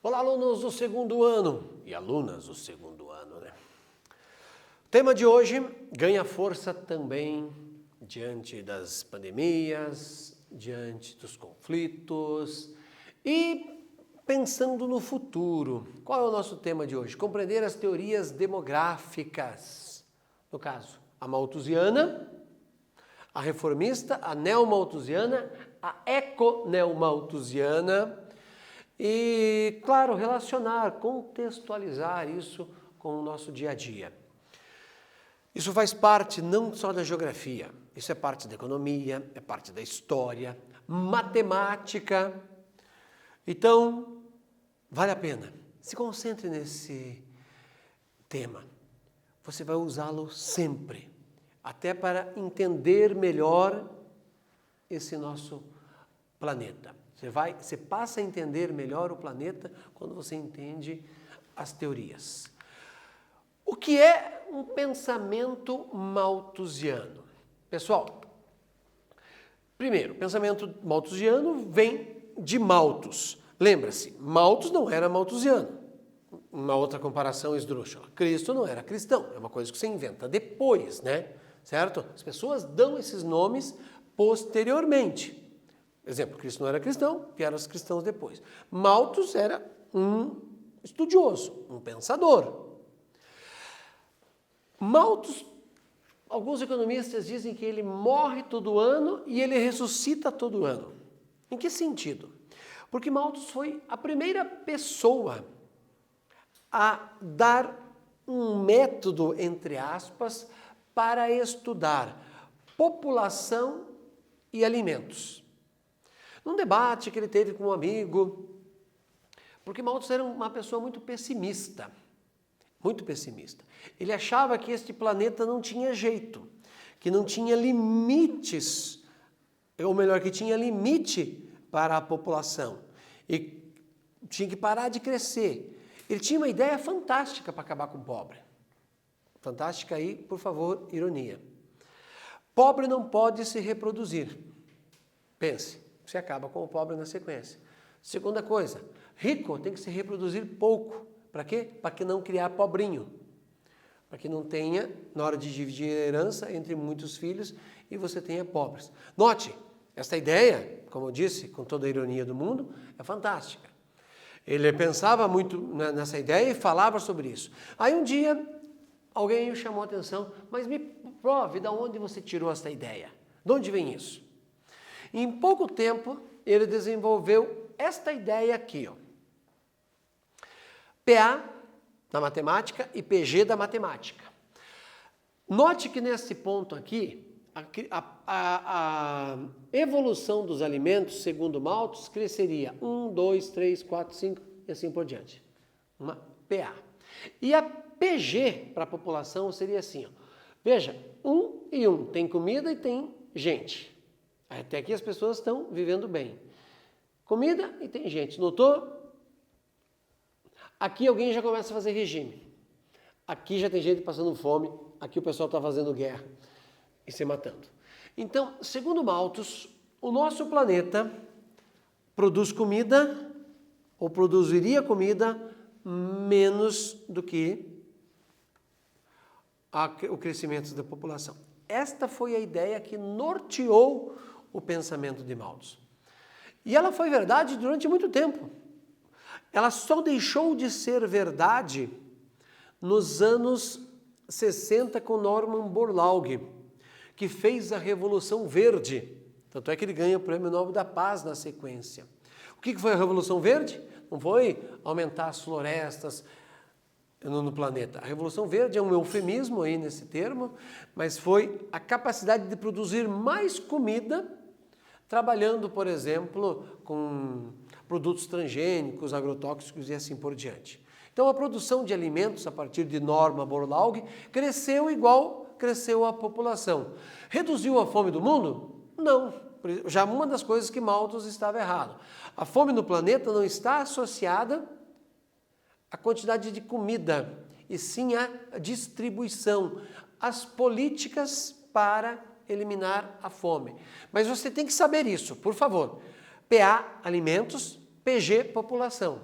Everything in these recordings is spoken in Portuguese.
Olá, alunos do segundo ano e alunas do segundo ano, né? O tema de hoje ganha força também diante das pandemias, diante dos conflitos e pensando no futuro. Qual é o nosso tema de hoje? Compreender as teorias demográficas. No caso, a malthusiana, a reformista, a neomalthusiana, a econeomalthusiana e, claro, relacionar, contextualizar isso com o nosso dia a dia. Isso faz parte não só da geografia, isso é parte da economia, é parte da história, matemática. Então, vale a pena. Se concentre nesse tema. Você vai usá-lo sempre, até para entender melhor esse nosso planeta. Você passa a entender melhor o planeta quando você entende as teorias. O que é um pensamento malthusiano? Pessoal, primeiro, o pensamento malthusiano vem de Malthus. Lembra-se, Malthus não era malthusiano. Uma outra comparação esdrúxula. Cristo não era cristão. É uma coisa que você inventa depois, né? Certo? As pessoas dão esses nomes posteriormente. Exemplo, Cristo não era cristão, vieram os cristãos depois. Malthus era um estudioso, um pensador. Malthus, alguns economistas dizem que ele morre todo ano e ele ressuscita todo ano. Em que sentido? Porque Malthus foi a primeira pessoa a dar um método, entre aspas, para estudar população e alimentos. Num debate que ele teve com um amigo, porque Malthus era uma pessoa muito pessimista. Muito pessimista. Ele achava que este planeta não tinha jeito, que não tinha limites, ou melhor, que tinha limite para a população e tinha que parar de crescer. Ele tinha uma ideia fantástica para acabar com o pobre. Fantástica aí, por favor, ironia. Pobre não pode se reproduzir. Pense, você acaba com o pobre na sequência. Segunda coisa, rico tem que se reproduzir pouco. Para quê? Para que não criar pobrinho. Para que não tenha, na hora de dividir a herança entre muitos filhos, e você tenha pobres. Note, esta ideia, como eu disse, com toda a ironia do mundo, é fantástica. Ele pensava muito nessa ideia e falava sobre isso. Aí um dia, alguém o chamou a atenção, mas me prove de onde você tirou essa ideia. De onde vem isso? Em pouco tempo, ele desenvolveu esta ideia aqui, ó. PA da matemática e PG da matemática. Note que nesse ponto aqui, a evolução dos alimentos, segundo Malthus, cresceria 1, 2, 3, 4, 5 e assim por diante. Uma PA. E a PG para a população seria assim, ó. Veja, 1 e 1, tem comida e tem gente. Até aqui as pessoas estão vivendo bem. Comida e tem gente. Notou? Aqui alguém já começa a fazer regime. Aqui já tem gente passando fome. Aqui o pessoal está fazendo guerra e se matando. Então, segundo Malthus, o nosso planeta produz comida ou produziria comida menos do que o crescimento da população. Esta foi a ideia que norteou o pensamento de Malthus. E ela foi verdade durante muito tempo. Ela só deixou de ser verdade nos anos 60 com Norman Borlaug, que fez a Revolução Verde. Tanto é que ele ganha o Prêmio Nobel da Paz na sequência. O que foi a Revolução Verde? Não foi aumentar as florestas no planeta. A Revolução Verde é um eufemismo aí nesse termo, mas foi a capacidade de produzir mais comida, trabalhando, por exemplo, com produtos transgênicos, agrotóxicos e assim por diante. Então a produção de alimentos a partir de Norman Borlaug cresceu igual cresceu a população. Reduziu a fome do mundo? Não. Já uma das coisas que Malthus estava errado. A fome no planeta não está associada à quantidade de comida, e sim à distribuição. As políticas para eliminar a fome. Mas você tem que saber isso, por favor. PA, alimentos, PG, população.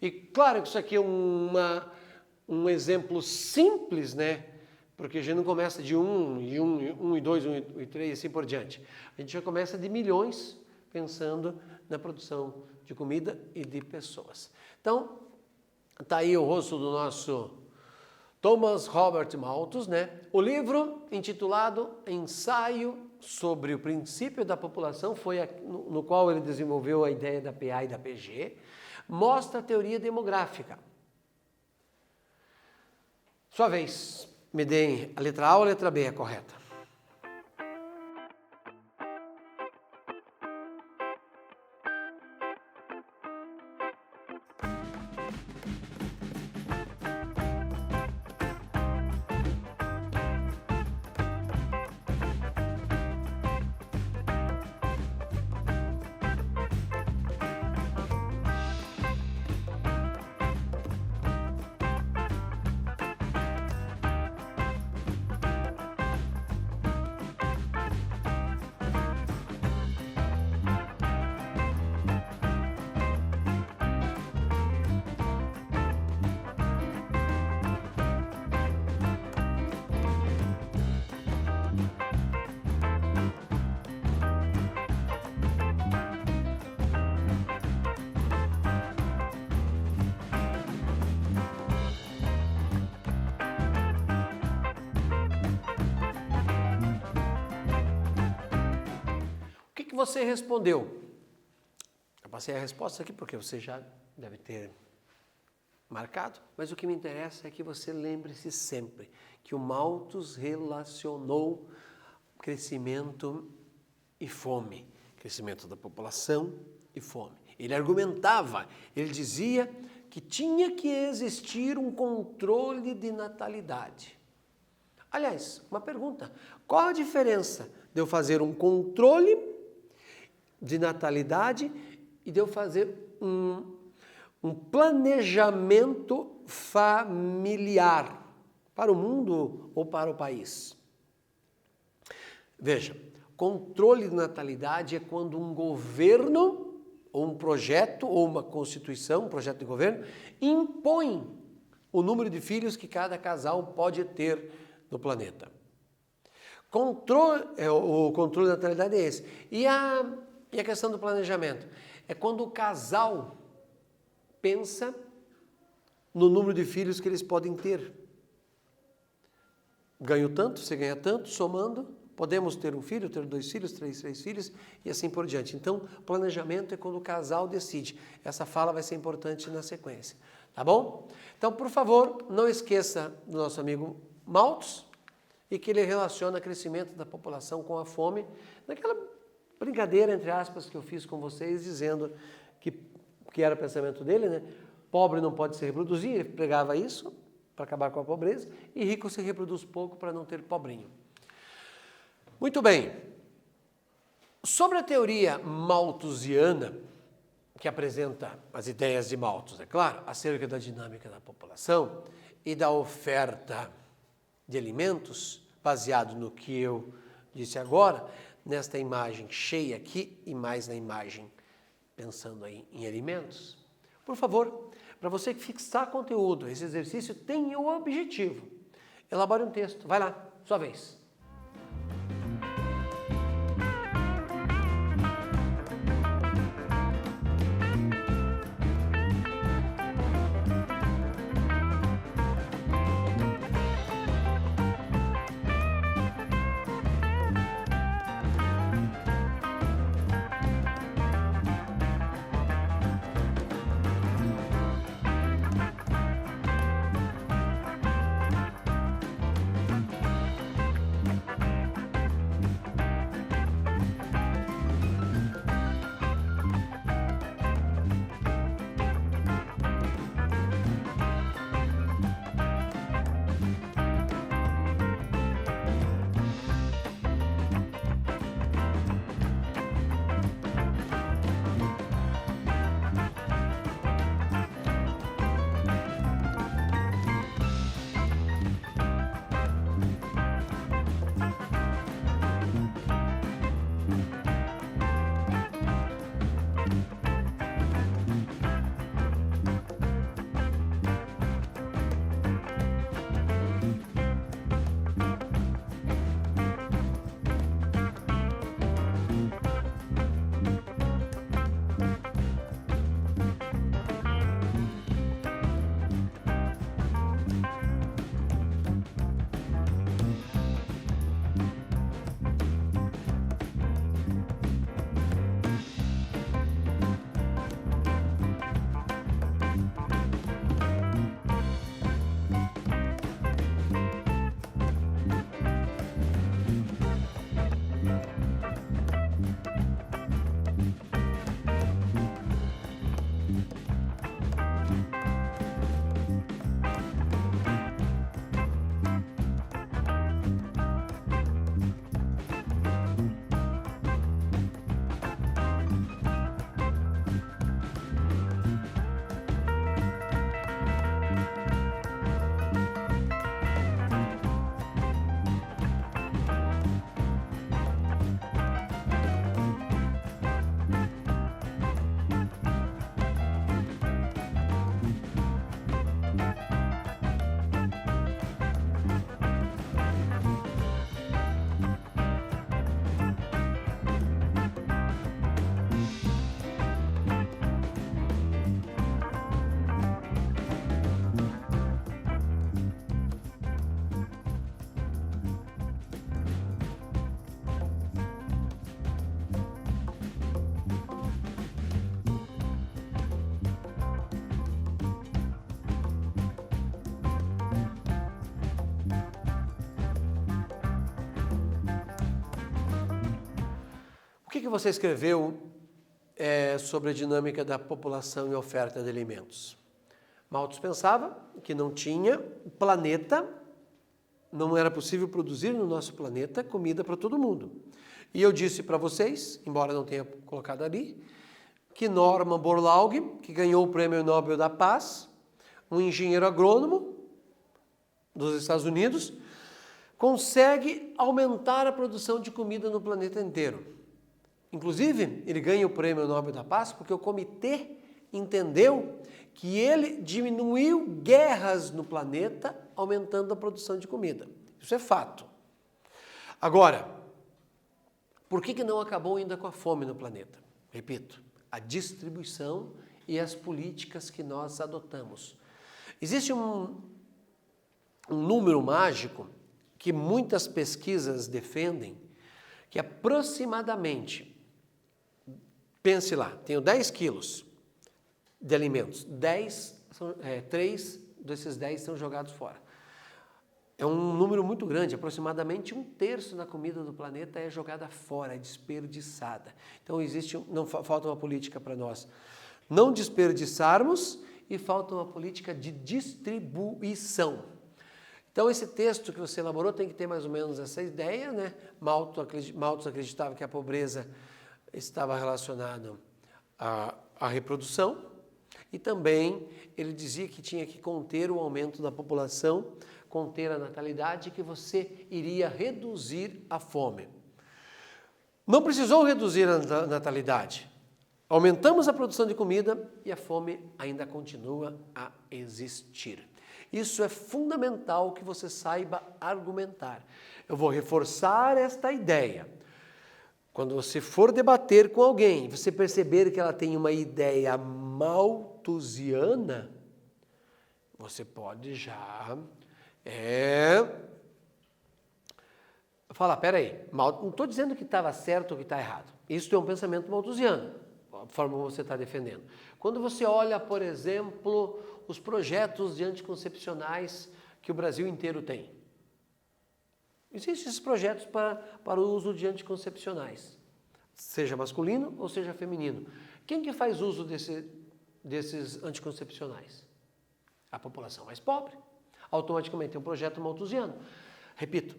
E claro que isso aqui é um exemplo simples, né? Porque a gente não começa de 1 e 2, 1 e 3 e assim por diante. A gente já começa de milhões pensando na produção de comida e de pessoas. Então, está aí o rosto do nosso Thomas Robert Malthus, né? O livro intitulado Ensaio sobre o Princípio da População, foi no qual ele desenvolveu a ideia da PA e da PG, mostra a teoria demográfica. Sua vez, me deem a letra A ou a letra B, a correta? O que você respondeu? Eu passei a resposta aqui porque você já deve ter marcado, mas o que me interessa é que você lembre-se sempre que o Malthus relacionou crescimento e fome, crescimento da população e fome. Ele argumentava, ele dizia que tinha que existir um controle de natalidade. Aliás, uma pergunta, qual a diferença de eu fazer um controle de natalidade e de eu fazer um planejamento familiar para o mundo ou para o país? Veja, controle de natalidade é quando um governo, ou um projeto, ou uma constituição, um projeto de governo, impõe o número de filhos que cada casal pode ter no planeta. O controle da natalidade é esse. E a questão do planejamento? É quando o casal pensa no número de filhos que eles podem ter. Ganho tanto, você ganha tanto, somando, podemos ter um filho, ter 2 filhos, 3 filhos e assim por diante. Então, planejamento é quando o casal decide. Essa fala vai ser importante na sequência, tá bom? Então, por favor, não esqueça do nosso amigo Malthus e que ele relaciona o crescimento da população com a fome, naquela brincadeira, entre aspas, que eu fiz com vocês, dizendo que era o pensamento dele, né? Pobre não pode se reproduzir, ele pregava isso para acabar com a pobreza, e rico se reproduz pouco para não ter pobrinho. Muito bem. Sobre a teoria malthusiana, que apresenta as ideias de Malthus, é claro, acerca da dinâmica da população e da oferta de alimentos, baseado no que eu disse agora, nesta imagem cheia aqui e mais na imagem pensando aí em alimentos. Por favor, para você que fixar conteúdo, esse exercício tem o objetivo. Elabore um texto. Vai lá, sua vez. que você escreveu sobre a dinâmica da população e oferta de alimentos? Malthus pensava que não tinha planeta, não era possível produzir no nosso planeta comida para todo mundo. E eu disse para vocês, embora não tenha colocado ali, que Norman Borlaug, que ganhou o Prêmio Nobel da Paz, um engenheiro agrônomo dos Estados Unidos, consegue aumentar a produção de comida no planeta inteiro. Inclusive, ele ganha o Prêmio Nobel da Paz porque o comitê entendeu que ele diminuiu guerras no planeta, aumentando a produção de comida. Isso é fato. Agora, por que não acabou ainda com a fome no planeta? Repito, a distribuição e as políticas que nós adotamos. Existe um número mágico que muitas pesquisas defendem, que aproximadamente, pense lá, tenho 10 quilos de alimentos, 3 desses 10 são jogados fora. É um número muito grande, aproximadamente 1/3 da comida do planeta é jogada fora, é desperdiçada. Então falta uma política para nós não desperdiçarmos e falta uma política de distribuição. Então esse texto que você elaborou tem que ter mais ou menos essa ideia, né? Malthus acreditava que a pobreza estava relacionada à reprodução e também ele dizia que tinha que conter o aumento da população, conter a natalidade, que você iria reduzir a fome. Não precisou reduzir a natalidade. Aumentamos a produção de comida e a fome ainda continua a existir. Isso é fundamental que você saiba argumentar. Eu vou reforçar esta ideia. Quando você for debater com alguém, você perceber que ela tem uma ideia malthusiana, você pode já falar, peraí, não estou dizendo que estava certo ou que está errado. Isso é um pensamento malthusiano, a forma como você está defendendo. Quando você olha, por exemplo, os projetos de anticoncepcionais que o Brasil inteiro tem. Existem esses projetos para o uso de anticoncepcionais, seja masculino ou seja feminino. Quem que faz uso desses anticoncepcionais? A população mais pobre. Automaticamente tem um projeto malthusiano. Repito,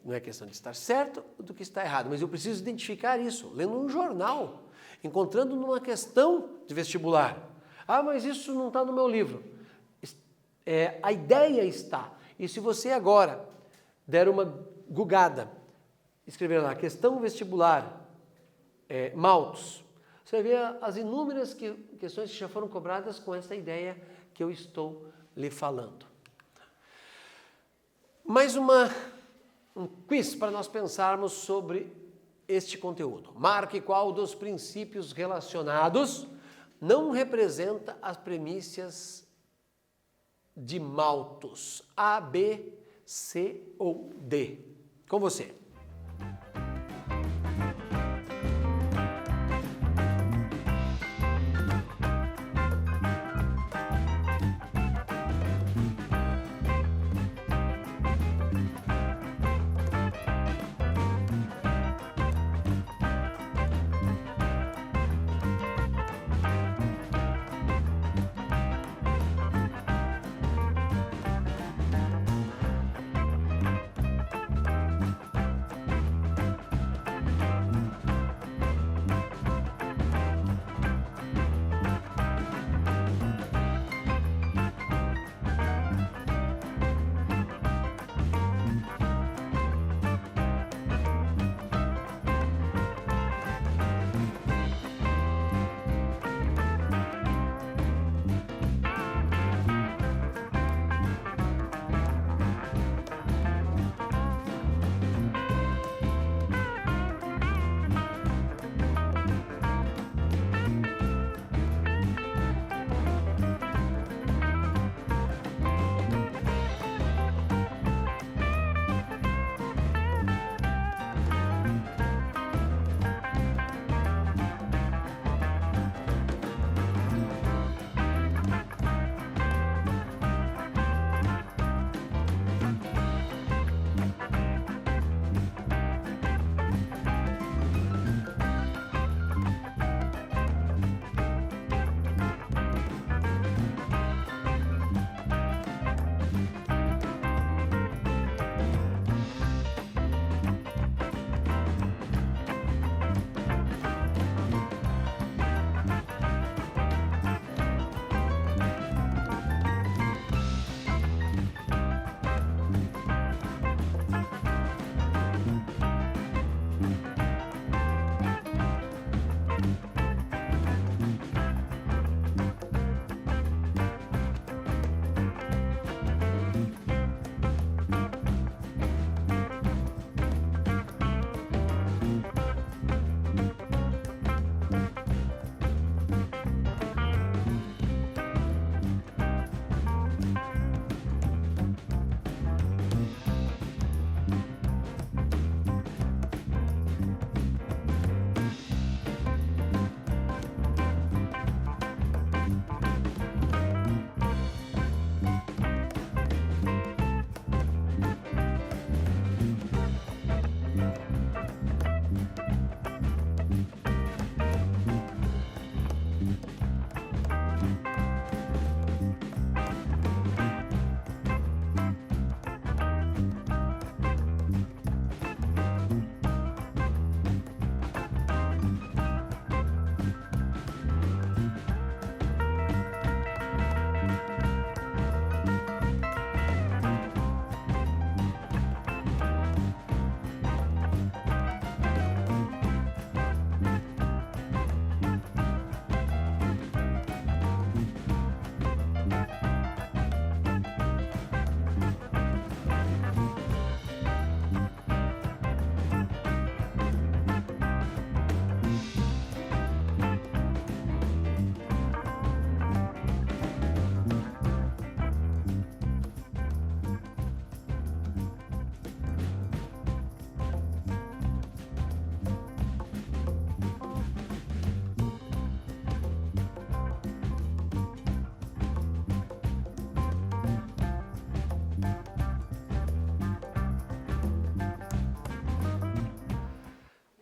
não é questão de estar certo ou do que está errado, mas eu preciso identificar isso, lendo um jornal, encontrando numa questão de vestibular. Ah, mas isso não está no meu livro. A ideia está. E se você agora der uma gugada, escrever lá, questão vestibular, Malthus, você vai ver as inúmeras questões que já foram cobradas com essa ideia que eu estou lhe falando. Mais um quiz para nós pensarmos sobre este conteúdo. Marque qual dos princípios relacionados não representa as premissas de Malthus. A, B, C ou D? Com você.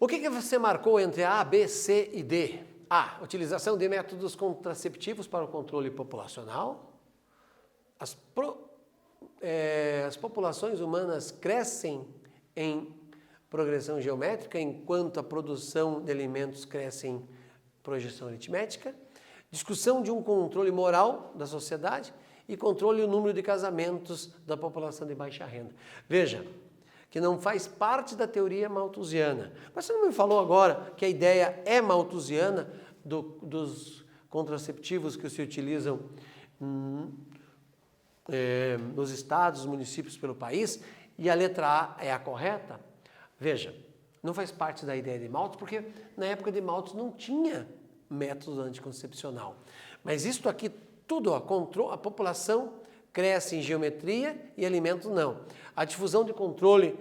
O que você marcou entre A, B, C e D? A. Utilização de métodos contraceptivos para o controle populacional. As populações humanas crescem em progressão geométrica, enquanto a produção de alimentos cresce em projeção aritmética. Discussão de um controle moral da sociedade e controle do número de casamentos da população de baixa renda. Veja, que não faz parte da teoria malthusiana. Mas você não me falou agora que a ideia é malthusiana dos contraceptivos que se utilizam nos estados, municípios pelo país, e a letra A é a correta? Veja, não faz parte da ideia de Malthus, porque na época de Malthus não tinha método anticoncepcional. Mas isto aqui tudo, a população cresce em geometria e alimentos não. A difusão de controle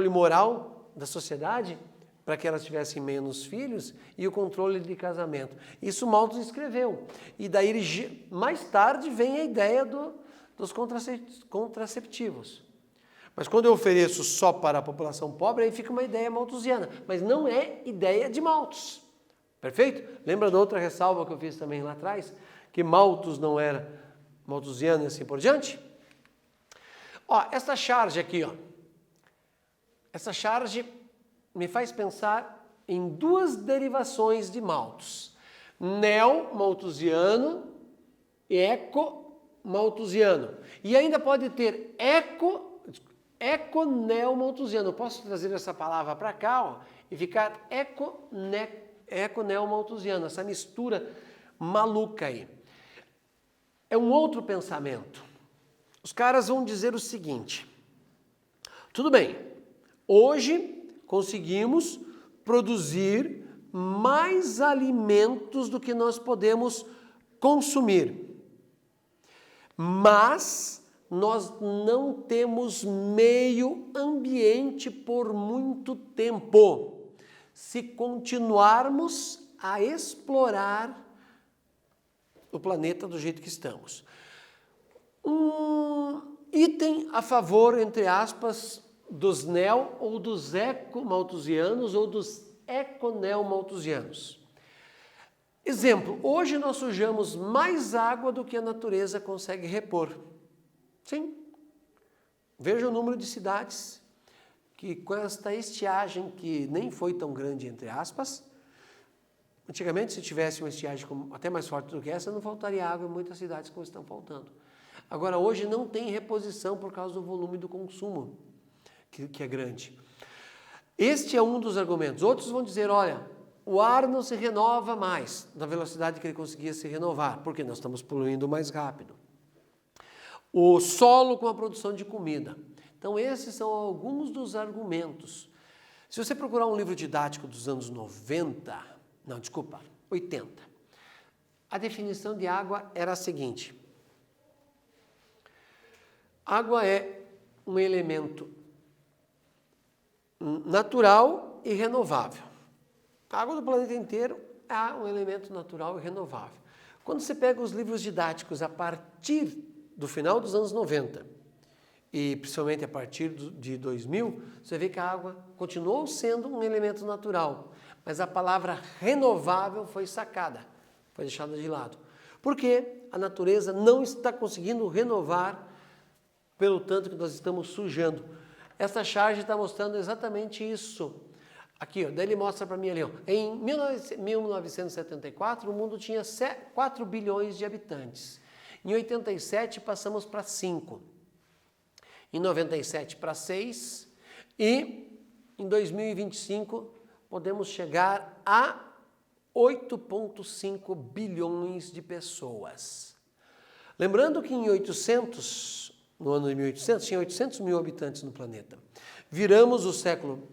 moral da sociedade, para que elas tivessem menos filhos, e o controle de casamento. Isso Malthus escreveu. E daí, mais tarde, vem a ideia dos contraceptivos. Mas quando eu ofereço só para a população pobre, aí fica uma ideia malthusiana. Mas não é ideia de Malthus. Perfeito? Lembra da outra ressalva que eu fiz também lá atrás? Que Malthus não era malthusiano e assim por diante? Ó, essa charge aqui, ó. Essa charge me faz pensar em duas derivações de Malthus. Neo-malthusiano e eco-malthusiano. E ainda pode ter eco-neo-malthusiano. Eu posso trazer essa palavra para cá, ó, e ficar eco-neo-malthusiano, essa mistura maluca aí. É um outro pensamento. Os caras vão dizer o seguinte: tudo bem, hoje conseguimos produzir mais alimentos do que nós podemos consumir, mas nós não temos meio ambiente por muito tempo, se continuarmos a explorar o planeta do jeito que estamos. Um item a favor, entre aspas, dos neo ou dos eco-malthusianos ou dos eco-neo-malthusianos. Exemplo, hoje nós sujamos mais água do que a natureza consegue repor. Sim. Veja o número de cidades que com esta estiagem, que nem foi tão grande, entre aspas, antigamente, se tivesse uma estiagem até mais forte do que essa, não faltaria água em muitas cidades como estão faltando. Agora, hoje não tem reposição por causa do volume do consumo, que é grande. Este é um dos argumentos. Outros vão dizer, olha, o ar não se renova mais da velocidade que ele conseguia se renovar, porque nós estamos poluindo mais rápido. O solo com a produção de comida. Então, esses são alguns dos argumentos. Se você procurar um livro didático dos anos 80, a definição de água era a seguinte: água é um elemento natural e renovável. A água do planeta inteiro é um elemento natural e renovável. Quando você pega os livros didáticos a partir do final dos anos 90, e principalmente a partir de 2000, você vê que a água continuou sendo um elemento natural, mas a palavra renovável foi sacada, foi deixada de lado. Porque a natureza não está conseguindo renovar pelo tanto que nós estamos sujando. Essa charge está mostrando exatamente isso. Aqui, ó, daí ele mostra para mim ali, ó, em 1974 o mundo tinha 4 bilhões de habitantes. Em 87 passamos para 5. Em 97 para 6 e em 2025 podemos chegar a 8,5 bilhões de pessoas. Lembrando que no ano de 1800, tinha 800 mil habitantes no planeta. Viramos o século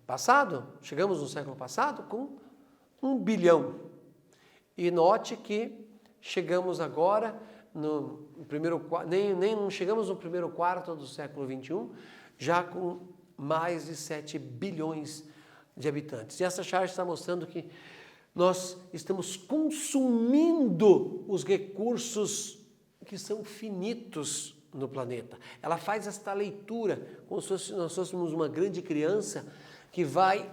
passado, chegamos no século passado com 1 bilhão. E note que chegamos agora no primeiro, nem chegamos no primeiro quarto do século XXI, já com mais de 7 bilhões de habitantes. E essa charge está mostrando que nós estamos consumindo os recursos que são finitos no planeta. Ela faz esta leitura como se nós fôssemos uma grande criança que vai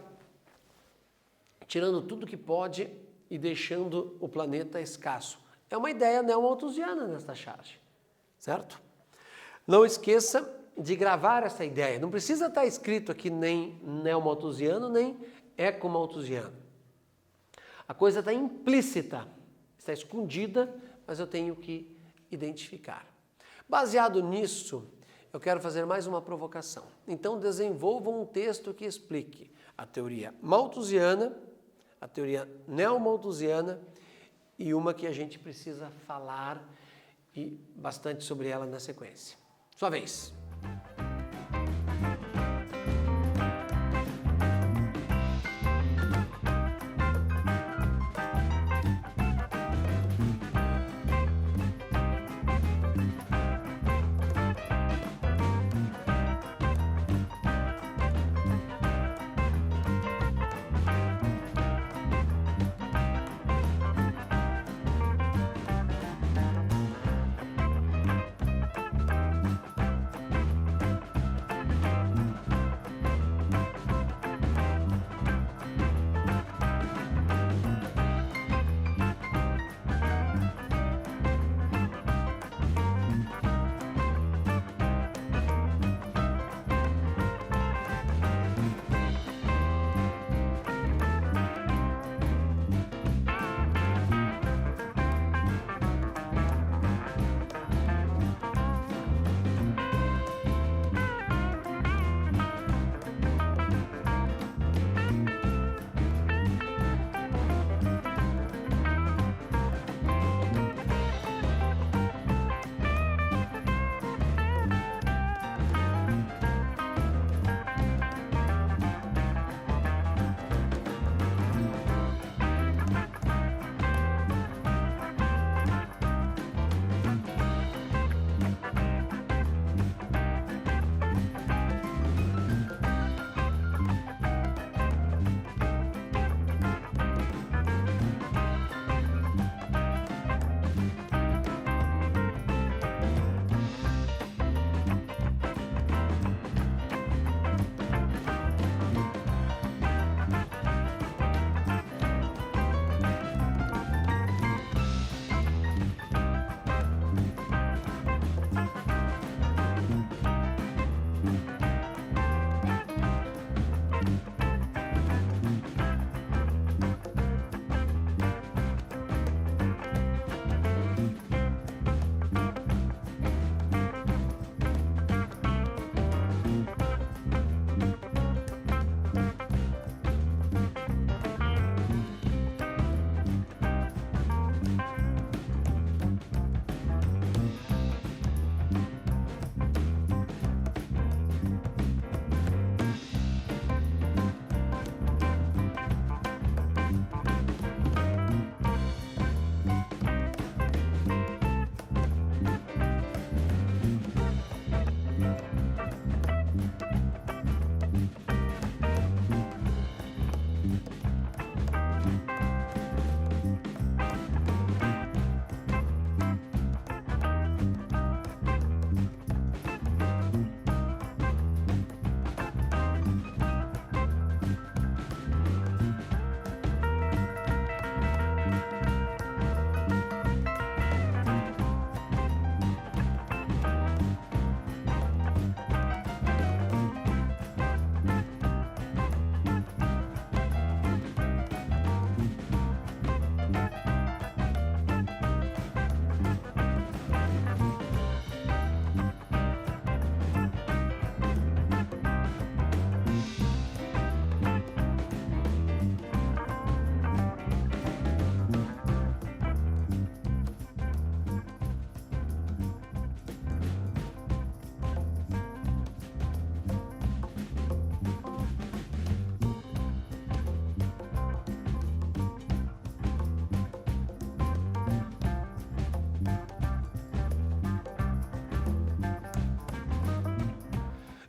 tirando tudo que pode e deixando o planeta escasso. É uma ideia neo-malthusiana nesta charge, certo? Não esqueça de gravar essa ideia. Não precisa estar escrito aqui nem neo-malthusiano, nem eco-malthusiano. A coisa está implícita, está escondida, mas eu tenho que identificar. Baseado nisso, eu quero fazer mais uma provocação. Então, desenvolvam um texto que explique a teoria malthusiana, a teoria neo-malthusiana e uma que a gente precisa falar e bastante sobre ela na sequência. Sua vez.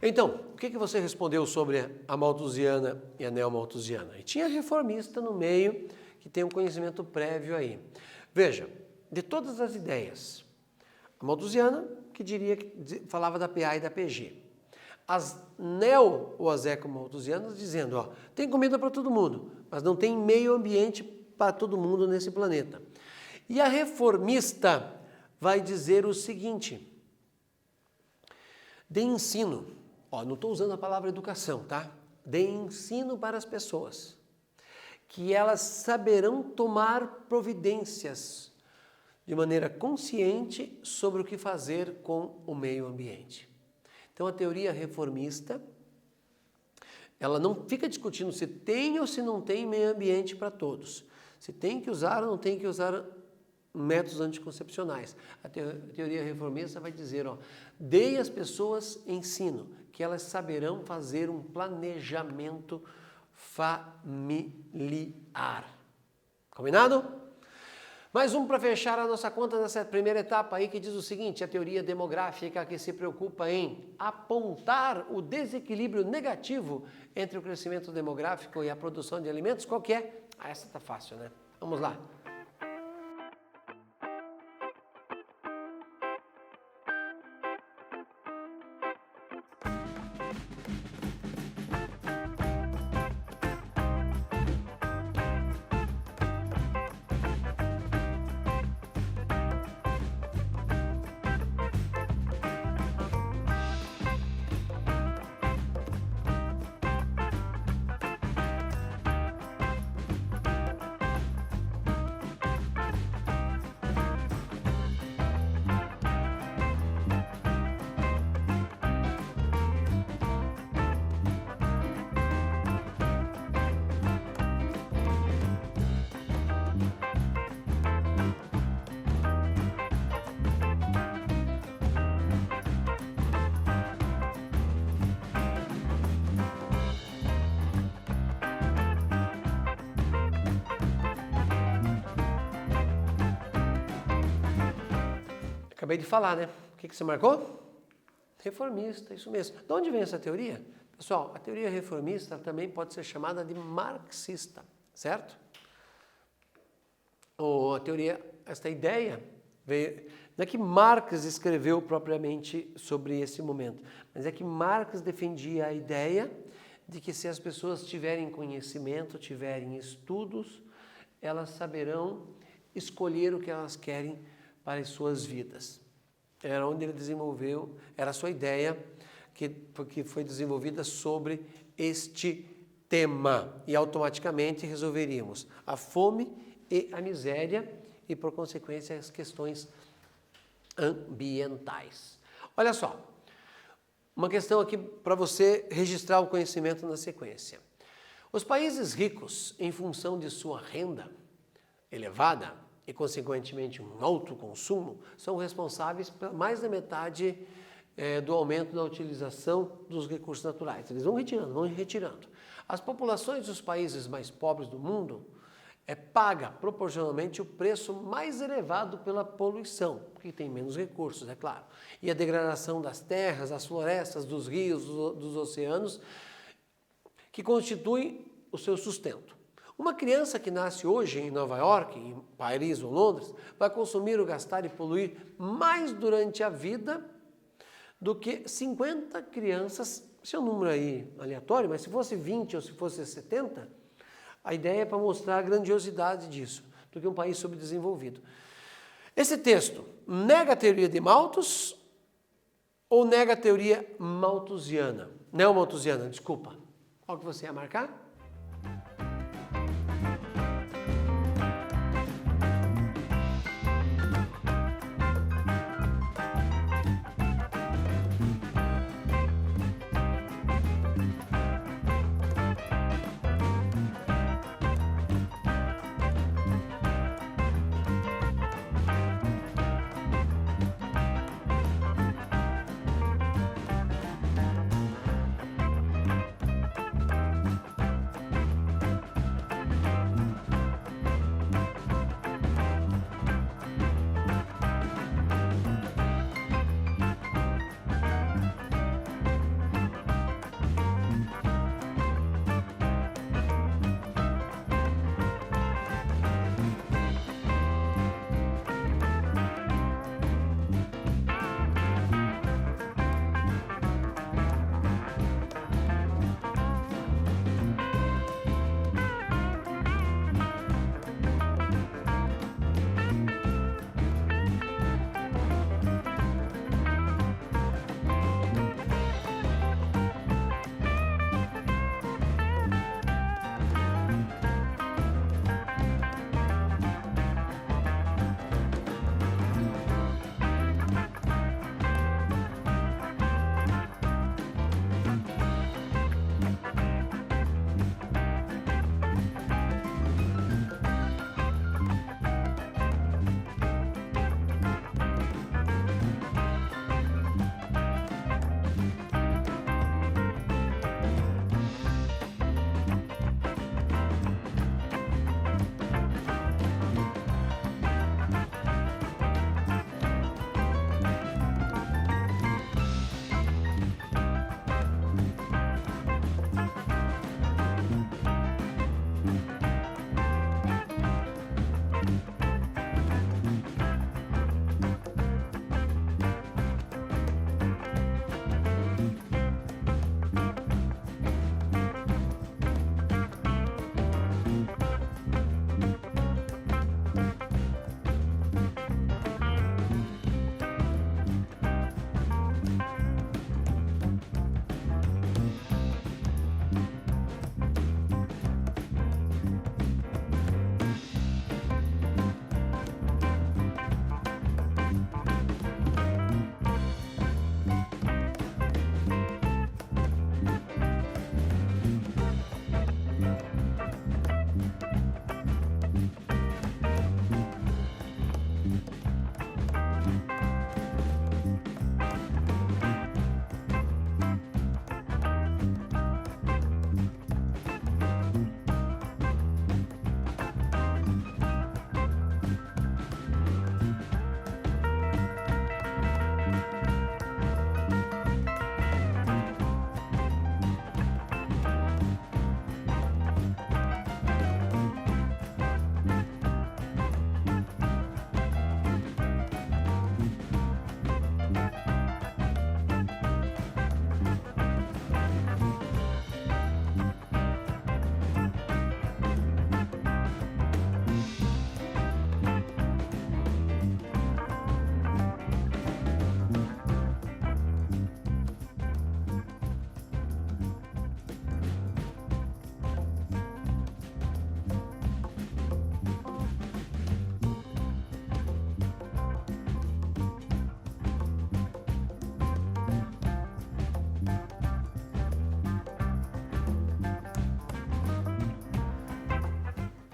Então, o que você respondeu sobre a malthusiana e a neo-malthusiana? E tinha reformista no meio que tem um conhecimento prévio aí. Veja, de todas as ideias, a malthusiana falava da PA e da PG. As neo ou as ecomalthusianas dizendo, ó, tem comida para todo mundo, mas não tem meio ambiente para todo mundo nesse planeta. E a reformista vai dizer o seguinte: dê ensino, ó, não estou usando a palavra educação, tá? Dê ensino para as pessoas, que elas saberão tomar providências de maneira consciente sobre o que fazer com o meio ambiente. Então a teoria reformista, ela não fica discutindo se tem ou se não tem meio ambiente para todos, se tem que usar ou não tem que usar métodos anticoncepcionais. A teoria reformista vai dizer, ó, dê às pessoas ensino, que elas saberão fazer um planejamento familiar. Combinado? Mais um para fechar a nossa conta nessa primeira etapa aí, que diz o seguinte: a teoria demográfica, que se preocupa em apontar o desequilíbrio negativo entre o crescimento demográfico e a produção de alimentos, qual que é? Ah, essa tá fácil, né? Vamos lá. Acabei de falar, né? O que você marcou? Reformista, isso mesmo. De onde vem essa teoria? Pessoal, a teoria reformista também pode ser chamada de marxista, certo? Ou a teoria, esta ideia, veio, não é que Marx escreveu propriamente sobre esse momento, mas é que Marx defendia a ideia de que se as pessoas tiverem conhecimento, tiverem estudos, elas saberão escolher o que elas querem para as suas vidas. Era onde ele desenvolveu, era a sua ideia que foi desenvolvida sobre este tema. E automaticamente resolveríamos a fome e a miséria e, por consequência, as questões ambientais. Olha só, uma questão aqui para você registrar o conhecimento na sequência. Os países ricos, em função de sua renda elevada, e, consequentemente, um alto consumo, são responsáveis por mais da metade do aumento da utilização dos recursos naturais. Eles vão retirando. As populações dos países mais pobres do mundo pagam proporcionalmente o preço mais elevado pela poluição, porque tem menos recursos, é claro. E a degradação das terras, das florestas, dos rios, dos oceanos, que constituem o seu sustento. Uma criança que nasce hoje em Nova York, em Paris ou Londres, vai consumir ou gastar e poluir mais durante a vida do que 50 crianças, esse é um número aí aleatório, mas se fosse 20 ou se fosse 70, a ideia é para mostrar a grandiosidade disso, do que um país subdesenvolvido. Esse texto nega a teoria de Malthus ou nega a teoria malthusiana? Neomalthusiana, desculpa. Qual que você ia marcar?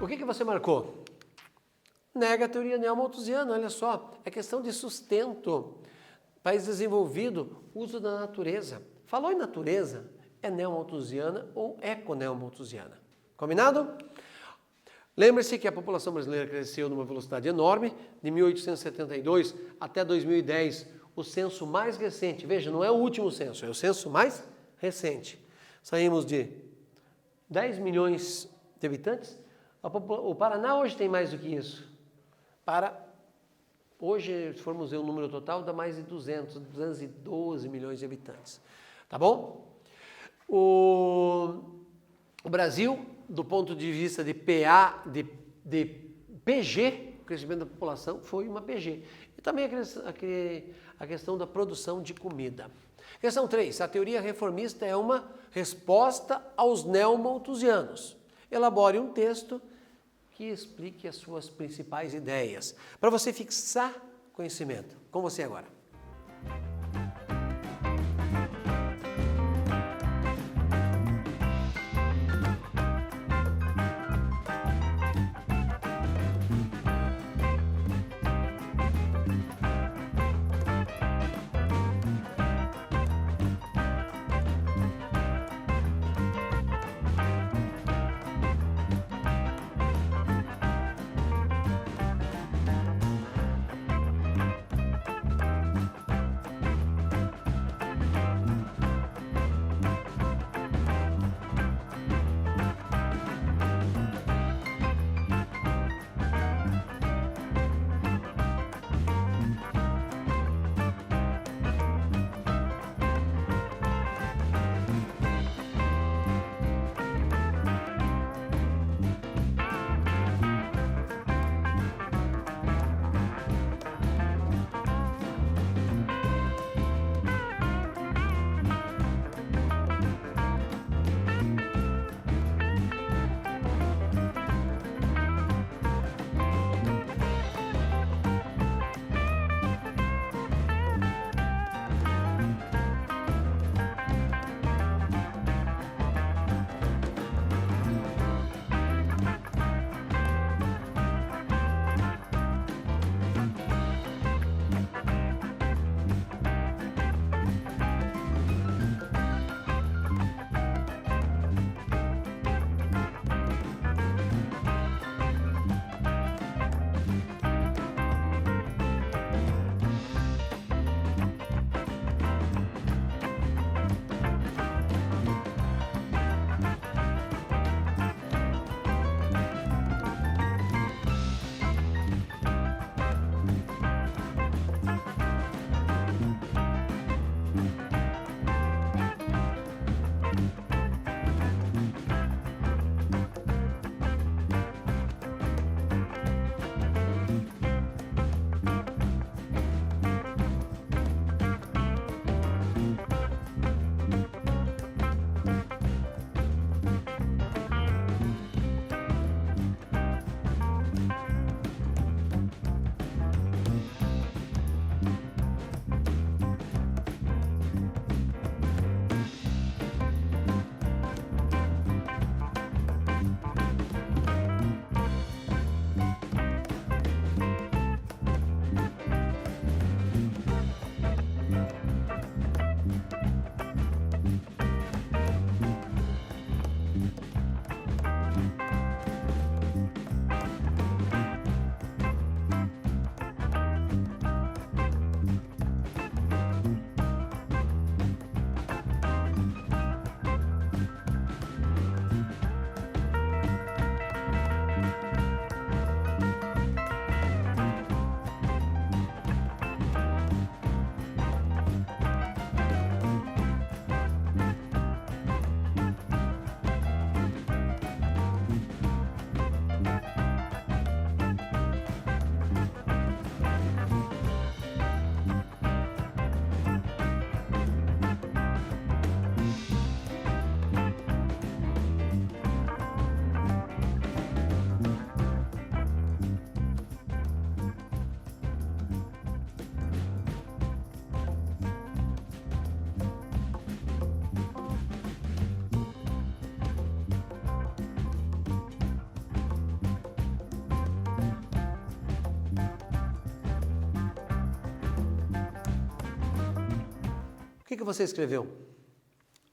O que você marcou? Nega a teoria neomalthusiana, olha só, é questão de sustento. País desenvolvido, uso da natureza. Falou em natureza, é neomalthusiana ou econeomalthusiana. Combinado? Lembre-se que a população brasileira cresceu numa velocidade enorme, de 1872 até 2010, o censo mais recente. Veja, não é o último censo, é o censo mais recente. Saímos de 10 milhões de habitantes. O Paraná hoje tem mais do que isso. Hoje, se formos ver o número total, dá mais de 212 milhões de habitantes. Tá bom? O Brasil, do ponto de vista de de PG, o crescimento da população foi uma PG. E também a questão da produção de comida. Questão 3. A teoria reformista é uma resposta aos neomalthusianos. Elabore um texto que explique as suas principais ideias, para você fixar conhecimento. Com você agora. que você escreveu?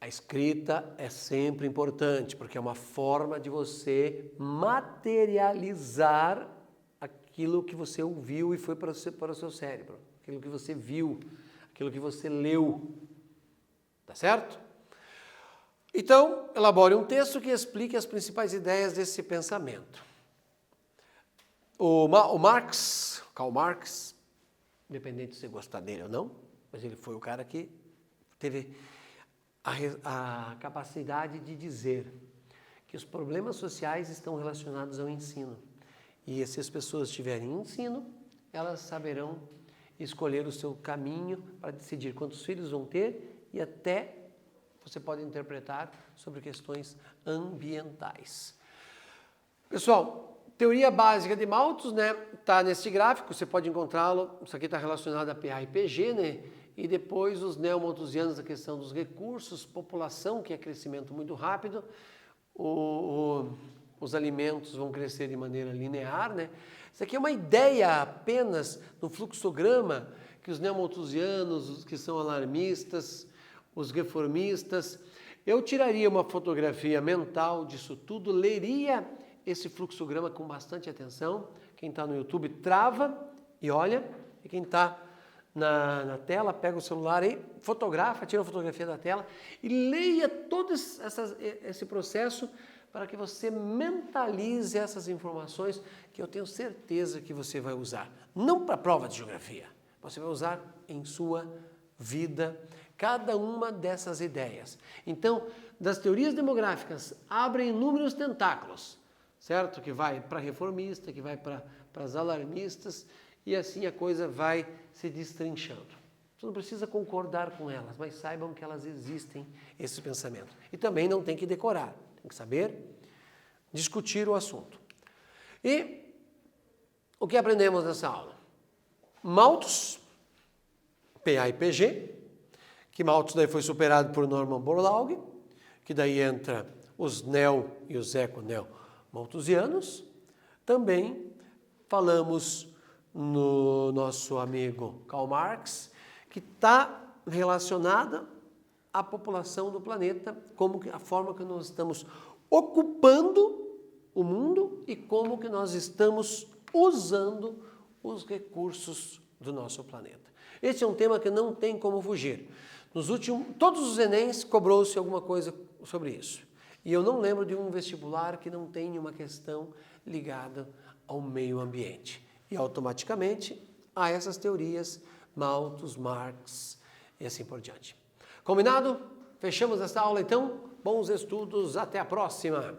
A escrita é sempre importante, porque é uma forma de você materializar aquilo que você ouviu e foi para o seu cérebro, aquilo que você viu, aquilo que você leu. Tá certo? Então, elabore um texto que explique as principais ideias desse pensamento. Karl Marx, independente de você gostar dele ou não, mas ele foi o cara que teve a capacidade de dizer que os problemas sociais estão relacionados ao ensino. E se as pessoas tiverem ensino, elas saberão escolher o seu caminho para decidir quantos filhos vão ter e até você pode interpretar sobre questões ambientais. Pessoal, teoria básica de Malthus, né? Tá nesse gráfico, você pode encontrá-lo. Isso aqui está relacionado a PA e PG, né? E depois os neomalthusianos, a questão dos recursos, população, que é crescimento muito rápido. Os alimentos vão crescer de maneira linear, né? Isso aqui é uma ideia apenas no fluxograma que os neomalthusianos, os que são alarmistas, os reformistas, eu tiraria uma fotografia mental disso tudo, leria esse fluxograma com bastante atenção. Quem está no YouTube trava e olha, e quem está na tela, pega o celular aí, fotografa, tira uma fotografia da tela e leia todo esse processo para que você mentalize essas informações que eu tenho certeza que você vai usar. Não para a prova de geografia, você vai usar em sua vida cada uma dessas ideias. Então, das teorias demográficas abrem inúmeros tentáculos, certo? Que vai para reformista, que vai para as alarmistas, e assim a coisa vai se destrinchando. Você não precisa concordar com elas, mas saibam que elas existem, esse pensamento. E também não tem que decorar, tem que saber discutir o assunto. E o que aprendemos nessa aula? Malthus, PA e PG, que Malthus daí foi superado por Norman Borlaug, que daí entra os neo e os eco-neo-malthusianos. Também falamos no nosso amigo Karl Marx, que está relacionada à população do planeta, como a forma que nós estamos ocupando o mundo e como que nós estamos usando os recursos do nosso planeta. Esse é um tema que não tem como fugir. Todos os Enems cobrou-se alguma coisa sobre isso. E eu não lembro de um vestibular que não tenha uma questão ligada ao meio ambiente. E automaticamente há essas teorias, Malthus, Marx e assim por diante. Combinado? Fechamos esta aula então? Bons estudos, até a próxima!